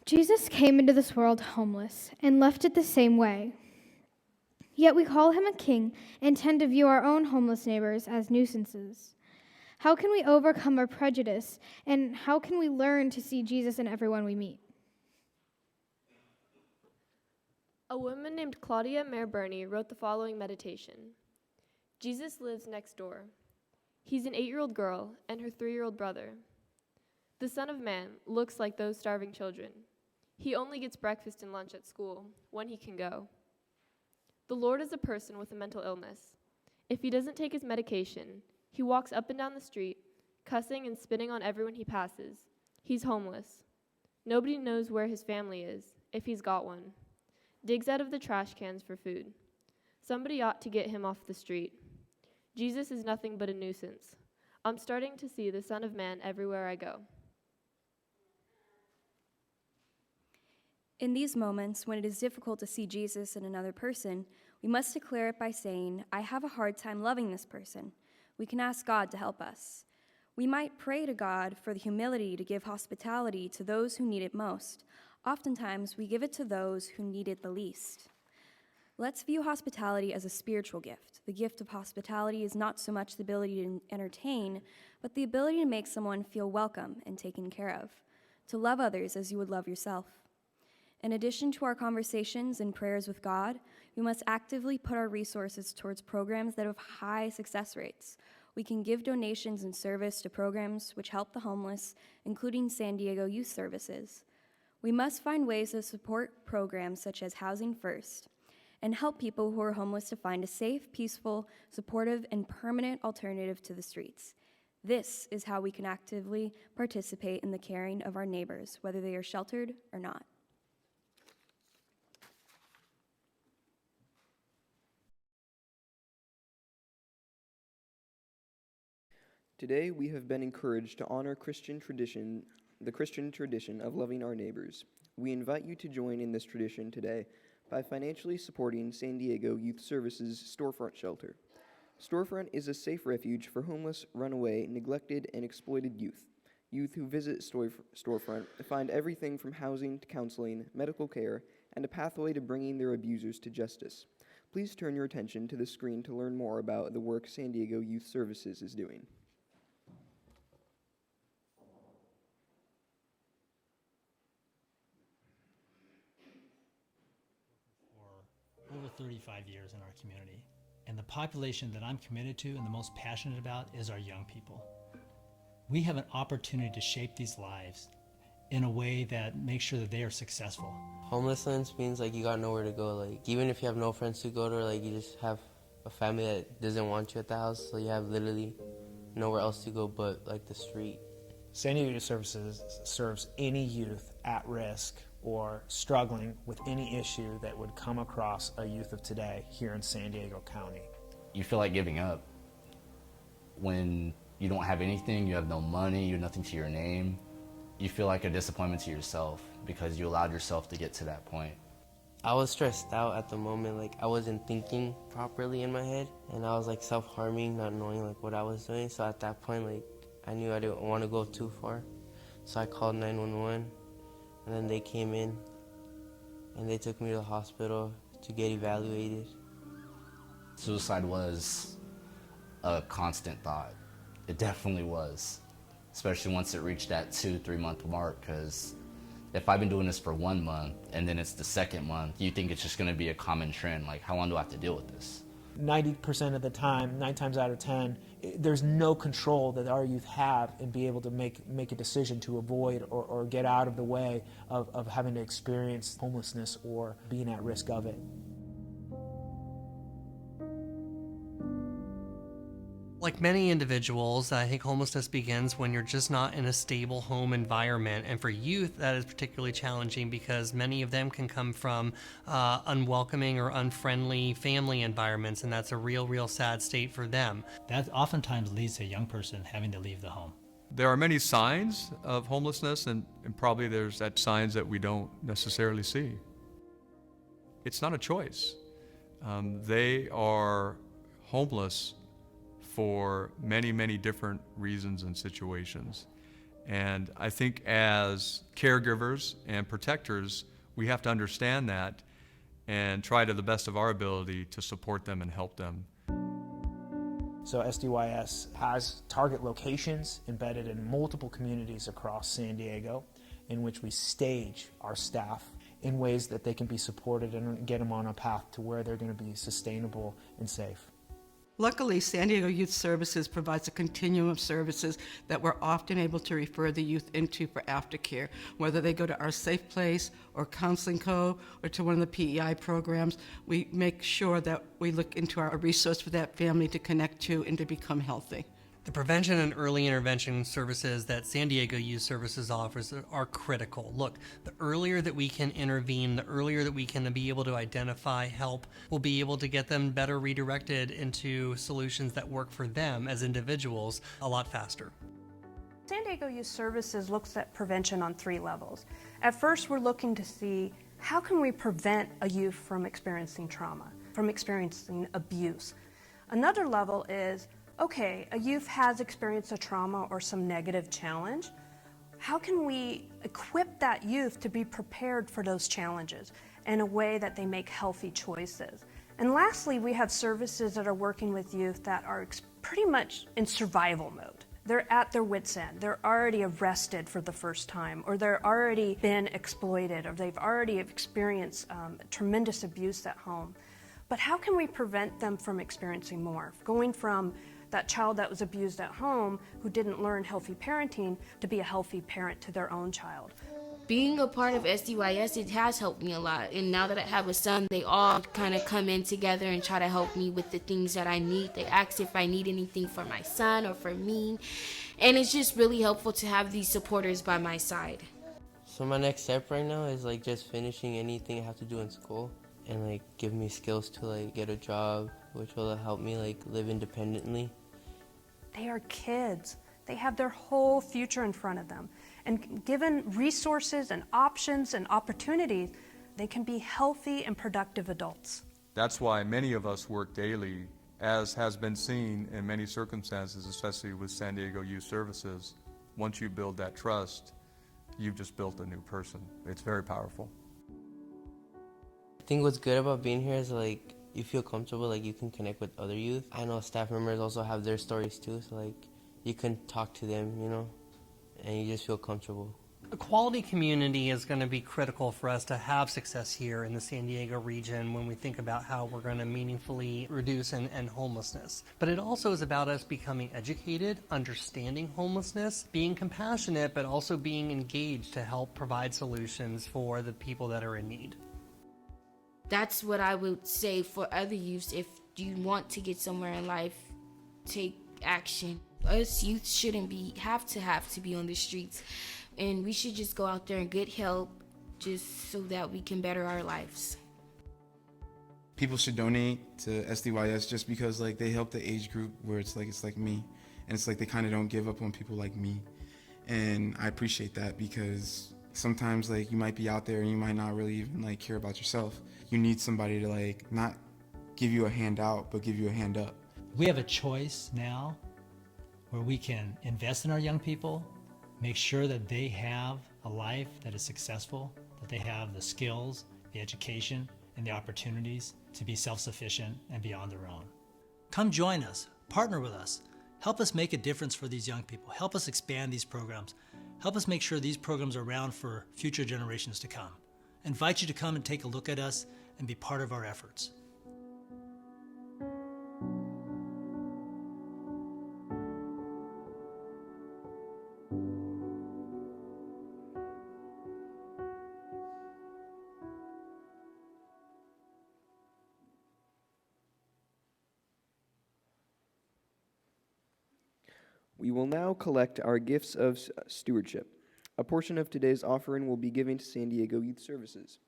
Jesus came into this world homeless and left it the same way. Yet we call him a king and tend to view our own homeless neighbors as nuisances. How can we overcome our prejudice, and how can we learn to see Jesus in everyone we meet? A woman named Claudia Mare Burney wrote the following meditation. Jesus lives next door. He's an 8-year-old girl and her 3-year-old brother. The Son of Man looks like those starving children. He only gets breakfast and lunch at school when he can go. The Lord is a person with a mental illness. If he doesn't take his medication, he walks up and down the street, cussing and spitting on everyone he passes. He's homeless. Nobody knows where his family is, if he's got one. Digs out of the trash cans for food. Somebody ought to get him off the street. Jesus is nothing but a nuisance. I'm starting to see the Son of Man everywhere I go. In these moments, when it is difficult to see Jesus in another person, we must declare it by saying, I have a hard time loving this person. We can ask God to help us. We might pray to God for the humility to give hospitality to those who need it most. Oftentimes, we give it to those who need it the least. Let's view hospitality as a spiritual gift. The gift of hospitality is not so much the ability to entertain, but the ability to make someone feel welcome and taken care of, to love others as you would love yourself. In addition to our conversations and prayers with God, we must actively put our resources towards programs that have high success rates. We can give donations and service to programs which help the homeless, including San Diego Youth Services. We must find ways to support programs such as Housing First and help people who are homeless to find a safe, peaceful, supportive, and permanent alternative to the streets. This is how we can actively participate in the caring of our neighbors, whether they are sheltered or not. Today, we have been encouraged to honor the Christian tradition of loving our neighbors. We invite you to join in this tradition today by financially supporting San Diego Youth Services Storefront Shelter. Storefront is a safe refuge for homeless, runaway, neglected, and exploited youth. Youth who visit Storefront find everything from housing to counseling, medical care, and a pathway to bringing their abusers to justice. Please turn your attention to the screen to learn more about the work San Diego Youth Services is doing. Over 35 years in our community. And the population that I'm committed to and the most passionate about is our young people. We have an opportunity to shape these lives in a way that makes sure that they are successful. Homelessness means like you got nowhere to go. Like even if you have no friends to go to, like you just have a family that doesn't want you at the house, so you have literally nowhere else to go but like the street. San Diego Youth Services serves any youth at risk or struggling with any issue that would come across a youth of today here in San Diego County. You feel like giving up when you don't have anything, you have no money, you have nothing to your name. You feel like a disappointment to yourself because you allowed yourself to get to that point. I was stressed out at the moment, like I wasn't thinking properly in my head, and I was like self-harming, not knowing like what I was doing. So at that point, like I knew I didn't want to go too far. So I called 911. And then they came in and they took me to the hospital to get evaluated. Suicide was a constant thought. It definitely was, especially once it reached that 2-3 month mark, because if I've been doing this for 1 month and then it's the second month, you think it's just gonna be a common trend, like how long do I have to deal with this? 90% of the time, 9 times out of 10, there's no control that our youth have and be able to make a decision to avoid or get out of the way of having to experience homelessness or being at risk of it. Like many individuals, I think homelessness begins when you're just not in a stable home environment. And for youth, that is particularly challenging because many of them can come from unwelcoming or unfriendly family environments, and that's a real sad state for them. That oftentimes leads to a young person having to leave the home. There are many signs of homelessness, and probably there's that signs that we don't necessarily see. It's not a choice. They are homeless for many different reasons and situations. And I think as caregivers and protectors, we have to understand that and try to the best of our ability to support them and help them. So SDYS has target locations embedded in multiple communities across San Diego in which we stage our staff in ways that they can be supported and get them on a path to where they're going to be sustainable and safe. Luckily, San Diego Youth Services provides a continuum of services that we're often able to refer the youth into for aftercare, whether they go to our Safe Place or Counseling Co. or to one of the PEI programs. We make sure that we look into our resource for that family to connect to and to become healthy. The prevention and early intervention services that San Diego Youth Services offers are critical. Look, the earlier that we can intervene, the earlier that we can be able to identify, help, we'll be able to get them better redirected into solutions that work for them as individuals a lot faster. San Diego Youth Services looks at prevention on 3 levels. At first, we're looking to see how can we prevent a youth from experiencing trauma, from experiencing abuse. Another level is, okay, a youth has experienced a trauma or some negative challenge. How can we equip that youth to be prepared for those challenges in a way that they make healthy choices? And lastly, we have services that are working with youth that are pretty much in survival mode. They're at their wits' end. They're already arrested for the first time, or they're already been exploited, or they've already experienced tremendous abuse at home. But how can we prevent them from experiencing more? Going from that child that was abused at home who didn't learn healthy parenting to be a healthy parent to their own child. Being a part of SDYS, it has helped me a lot. And now that I have a son, they all kind of come in together and try to help me with the things that I need. They ask if I need anything for my son or for me. And it's just really helpful to have these supporters by my side. So my next step right now is like just finishing anything I have to do in school and like give me skills to like get a job, which will help me like live independently. They are kids. They have their whole future in front of them. And given resources and options and opportunities, they can be healthy and productive adults. That's why many of us work daily, as has been seen in many circumstances, especially with San Diego Youth Services. Once you build that trust, you've just built a new person. It's very powerful. I think what's good about being here is like you feel comfortable, like you can connect with other youth. I know staff members also have their stories too, so like you can talk to them, you know, and you just feel comfortable. A quality community is going to be critical for us to have success here in the San Diego region when we think about how we're going to meaningfully reduce and homelessness. But it also is about us becoming educated, understanding homelessness, being compassionate, but also being engaged to help provide solutions for the people that are in need. That's what I would say for other youths. If you want to get somewhere in life, take action. Us youth shouldn't have to be on the streets, and we should just go out there and get help just so that we can better our lives. People should donate to SDYS just because like they help the age group where it's like me, and it's like they kind of don't give up on people like me, and I appreciate that because sometimes like you might be out there and you might not really even like care about yourself. You need somebody to like not give you a hand out, but give you a hand up. We have a choice now where we can invest in our young people, make sure that they have a life that is successful, that they have the skills, the education, and the opportunities to be self-sufficient and be on their own. Come join us, partner with us, help us make a difference for these young people, help us expand these programs, help us make sure these programs are around for future generations to come. I invite you to come and take a look at us and be part of our efforts. We will now collect our gifts of stewardship. A portion of today's offering will be given to San Diego Youth Services.